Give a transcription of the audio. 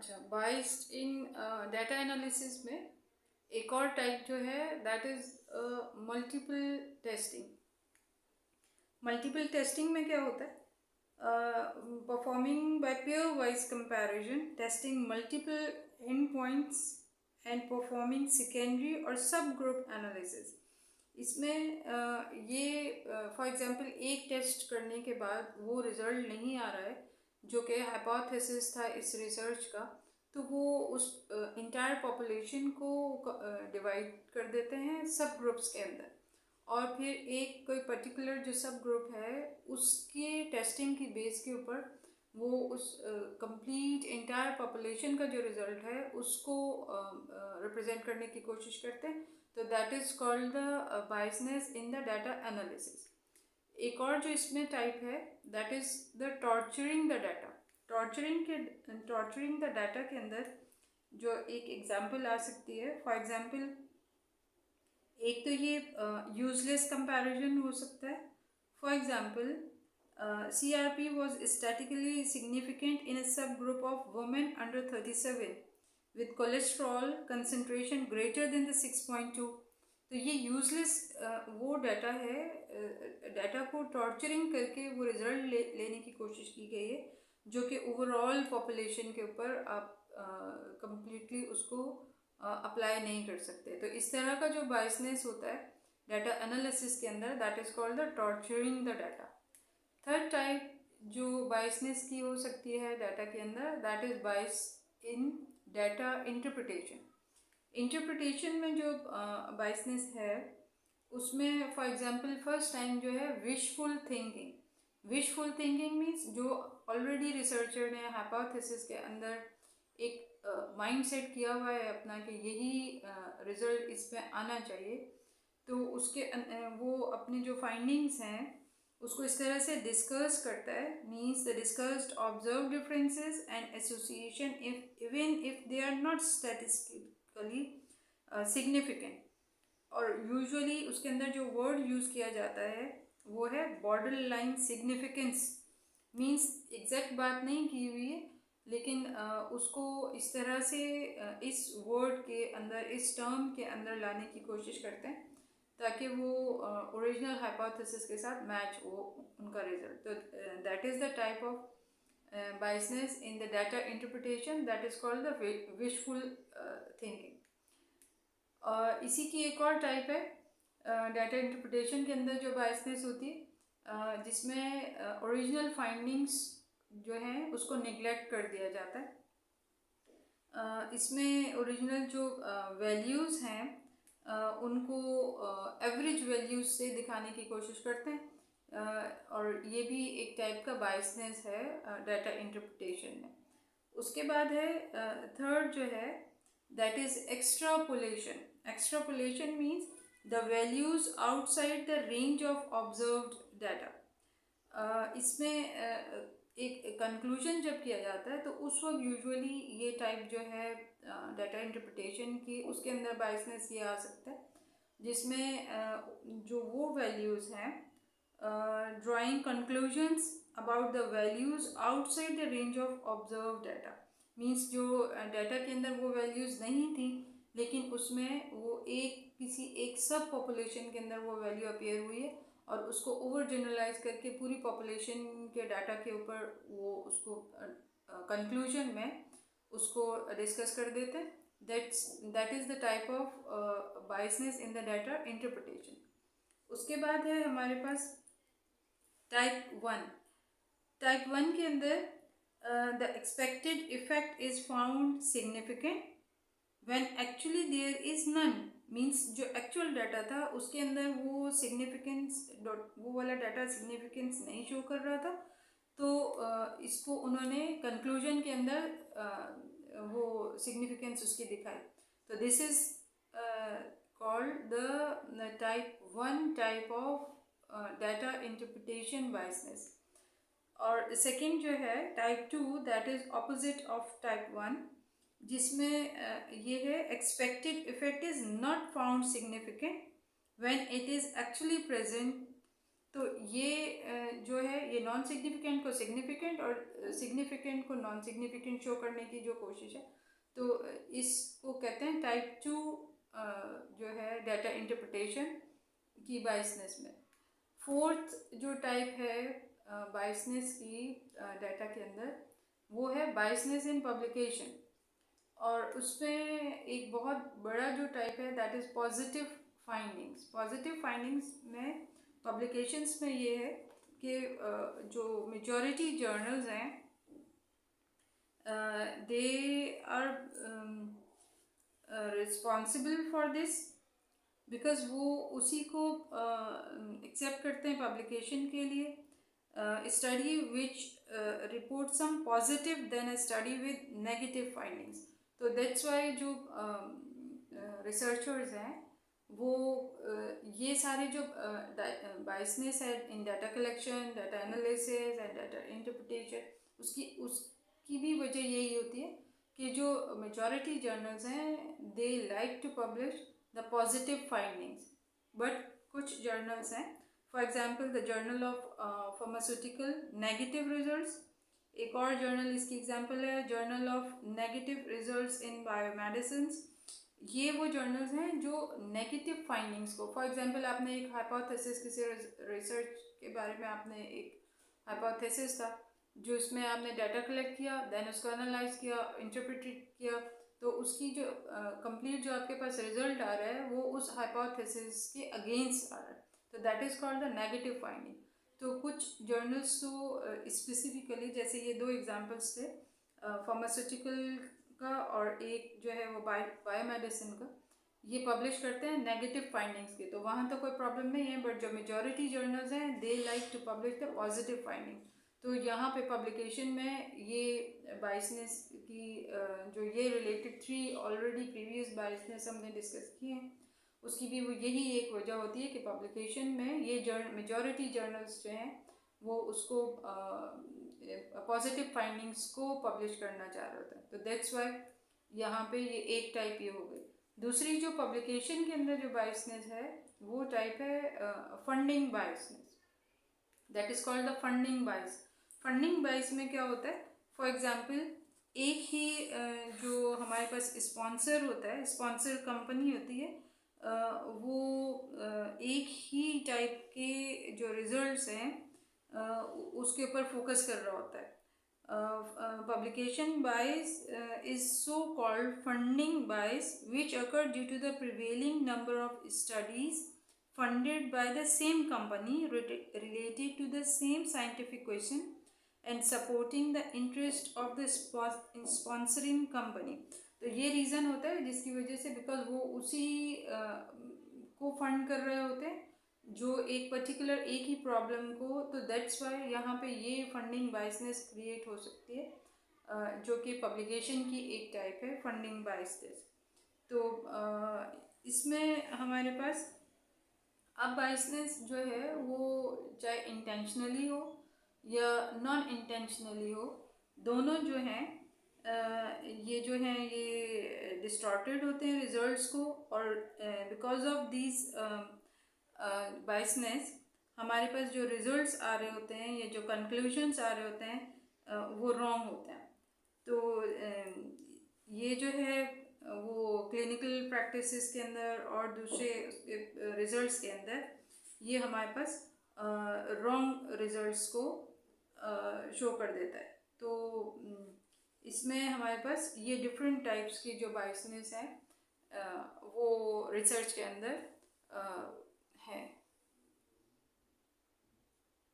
अच्छा, बाइस्ड इन data analysis में एक और टाइप जो है that is multiple testing. Multiple testing में क्या होता है? Performing by pairwise comparison, testing multiple end points and performing secondary और सब ग्रुप एनालिसिस। इसमें ये फॉर एग्जांपल एक टेस्ट करने के बाद वो रिज़ल्ट नहीं आ रहा है जो कि हाइपोथेसिस था इस रिसर्च का, तो वो उस इंटायर पॉपुलेशन को डिवाइड कर देते हैं सब ग्रुप्स के अंदर, और फिर एक कोई पर्टिकुलर जो सब ग्रुप है उसके टेस्टिंग की बेस के ऊपर वो उस कंप्लीट इंटायर पॉपुलेशन का जो रिज़ल्ट है उसको रिप्रेजेंट करने की कोशिश करते हैं। तो that is called the biasness in the data analysis. एक और जो इसमें टाइप है that is the torturing the data. Torturing the data के अंदर जो एक एग्जांपल आ सकती है, फॉर एग्जांपल एक तो ये यूजलेस कंपैरिजन हो सकता है। For example CRP was statistically significant in a subgroup of women under 37 with cholesterol concentration greater than the 6.2। तो ये यूजलेस वो डाटा है, डाटा को टॉर्चरिंग करके वो रिजल्ट लेने की कोशिश की गई है जो कि ओवरऑल पॉपुलेशन के ऊपर आप कंप्लीटली उसको अप्लाई नहीं कर सकते। तो इस तरह का जो बायसनेस होता है डाटा एनालिसिस के अंदर that is called the torturing the data. Third type जो बायसनेस की हो सकती है डाटा के अंदर that is bias in data interpretation. Interpretation में जो बायसनेस है उसमें फॉर एग्जांपल फर्स्ट टाइम जो है विशफुल थिंकिंग मीन्स जो ऑलरेडी रिसर्चर ने हाइपोथेसिस के अंदर एक माइंड सेट किया हुआ है अपना कि यही रिजल्ट इसमें आना चाहिए, तो उसके वो अपने जो फाइंडिंग्स हैं उसको इस तरह से डिस्कस करता है, means the discussed observe differences and association even if they are not statistically significant. और यूजुअली उसके अंदर जो वर्ड यूज़ किया जाता है वो है border line significance, means exact बात नहीं की हुई है लेकिन उसको इस तरह से इस वर्ड के अंदर इस टर्म के अंदर लाने की कोशिश करते हैं ताकि वो ओरिजिनल हाइपोथेसिस के साथ मैच हो उनका रिजल्ट। तो that is the type of biasness in the data interpretation that is called the wishful thinking. और इसी की एक और टाइप है डाटा इंटरप्रिटेशन के अंदर जो बायसनेस होती है जिसमें ओरिजिनल फाइंडिंग्स जो हैं उसको नेग्लेक्ट कर दिया जाता है। इसमें ओरिजिनल जो वैल्यूज़ हैं उनको एवरेज वैल्यूज से दिखाने की कोशिश करते हैं, और ये भी एक टाइप का बायसनेस है डाटा इंटरप्रिटेशन में। उसके बाद है थर्ड जो है that is extrapolation means the values outside the range of observed data. इसमें एक कंक्लूजन जब किया जाता है तो उस वक्त यूजुअली ये टाइप जो है डाटा इंटरप्रिटेशन की उसके अंदर बायसनेस ये आ सकता है जिसमें जो वो वैल्यूज़ हैं drawing conclusions about the values outside the range of observe data, means जो डाटा के अंदर वो वैल्यूज़ नहीं थी लेकिन उसमें वो किसी एक सब पॉपुलेशन के अंदर वो वैल्यू अपीयर हुई है और उसको ओवर जनरलाइज करके पूरी पॉपुलेशन के डाटा के ऊपर वो उसको कंक्लूजन में उसको डिस्कस कर देते हैं। That is the type of biasness in the data interpretation. उसके बाद है हमारे पास टाइप वन के अंदर the expected effect is found significant when actually there is none, means जो एक्चुअल डाटा था उसके अंदर वो सिग्निफिकेंस वो वाला डाटा सिग्निफिकेंस नहीं शो कर रहा था, तो इसको उन्होंने कंक्लूजन के अंदर वो सिग्निफिकेंस उसकी दिखाई। तो this is called the type of data interpretation biasness. और सेकेंड जो है type 2 that is opposite of type 1, जिसमें ये है expected effect is not found significant when it is actually present. तो ये जो है ये नॉन सिग्निफिकेंट को सिग्निफिकेंट और सिग्निफिकेंट को नॉन सिग्निफिकेंट शो करने की जो कोशिश है, तो इसको कहते हैं टाइप 2 जो है डाटा इंटरप्रिटेशन की बायसनेस में। फोर्थ जो टाइप है बायसनेस की डाटा के अंदर, वो है बायसनेस इन पब्लिकेशन, और उसमें एक बहुत बड़ा जो टाइप है that is positive findings. Positive findings में पब्लिकेशंस में ये है कि जो मेजॉरिटी जर्नल्स हैं they are responsible for this, because वो उसी को एक्सेप्ट करते हैं पब्लिकेशन के लिए। Study which report some positive than a study with negative findings. तो दैट्स वाई जो रिसर्चर्स हैं वो ये सारे जो बायसनेस है in data collection, data analysis and data interpretation, उसकी भी वजह यही होती है कि जो मेजॉरिटी जर्नल्स हैं they like to publish the positive findings, but कुछ जर्नल्स हैं, for example the journal of pharmaceutical negative results. एक और जर्नल इसकी एग्जांपल है journal of negative results in biomedicines. ये वो जर्नल्स हैं जो नेगेटिव फाइंडिंग्स को, फॉर एग्जांपल आपने एक हाइपोथेसिस, किसी रिसर्च के बारे में आपने एक हाइपोथेसिस था जो इसमें आपने डाटा कलेक्ट किया, देन उसको एनालाइज किया, इंटरप्रेट किया, तो उसकी जो कंप्लीट जो आपके पास रिजल्ट आ रहा है वो उस हाइपोथेसिस के अगेंस्ट आ रहा है, तो that is called the negative finding. तो कुछ जर्नल्स तो स्पेसिफिकली, जैसे ये दो एग्जांपल्स थे फार्मास्यूटिकल का और एक जो है वो बायोमेडिसिन का, ये पब्लिश करते हैं नेगेटिव फाइंडिंग्स के, तो वहाँ तो कोई प्रॉब्लम नहीं है, बट जो मेजॉरिटी जर्नल्स हैं they like to publish the positive finding. तो यहाँ पे पब्लिकेशन में ये बायसनेस की जो ये रिलेटेड 3 ऑलरेडी प्रीवियस बायसनेस हमने डिस्कस किए हैं, उसकी भी वो यही एक वजह होती है कि पब्लिकेशन में ये मेजॉरिटी जर्नल्स जो हैं वो उसको पॉजिटिव फाइंडिंग्स को पब्लिश करना चाह रहे होते हैं, तो दैट्स वाई यहाँ पे ये एक टाइप ये हो गई। दूसरी जो पब्लिकेशन के अंदर जो बायसनेस है वो टाइप है funding biasness, that is called the funding bias. Funding bias में क्या होता है, फॉर एग्जांपल एक ही जो हमारे पास स्पॉन्सर होता है, स्पॉन्सर कंपनी होती है, वो एक ही टाइप के जो रिजल्ट्स हैं उसके ऊपर फोकस कर रहा होता है। Publication bias is so called funding bias which occur due to the prevailing number of studies funded by the same company related to the same scientific question and supporting the interest of the sponsoring company। तो ये reason होता है जिसकी वजह से, because वो उसी को फंड कर रहे होते हैं जो एक पर्टिकुलर एक ही प्रॉब्लम को, तो दैट्स वाई यहाँ पे ये फंडिंग बायसनेस क्रिएट हो सकती है जो कि पब्लिकेशन की एक टाइप है फंडिंग बायसनेस। तो इसमें हमारे पास अब बायसनेस जो है वो चाहे इंटेंशनली हो या नॉन इंटेंशनली हो, दोनों जो हैं ये जो हैं ये डिस्टॉर्टेड होते हैं रिजल्ट्स को, और बिकॉज ऑफ दिस बायसनेस हमारे पास जो रिजल्ट्स आ रहे होते हैं या जो कंक्लूजन्स आ रहे होते हैं वो रॉन्ग होते हैं। तो ये जो है वो क्लिनिकल प्रैक्टिसेस के अंदर और दूसरे रिजल्ट्स के अंदर ये हमारे पास रॉन्ग रिजल्ट्स को शो कर देता है। तो इसमें हमारे पास ये डिफरेंट टाइप्स की जो बायसनेस है वो रिसर्च के अंदर है।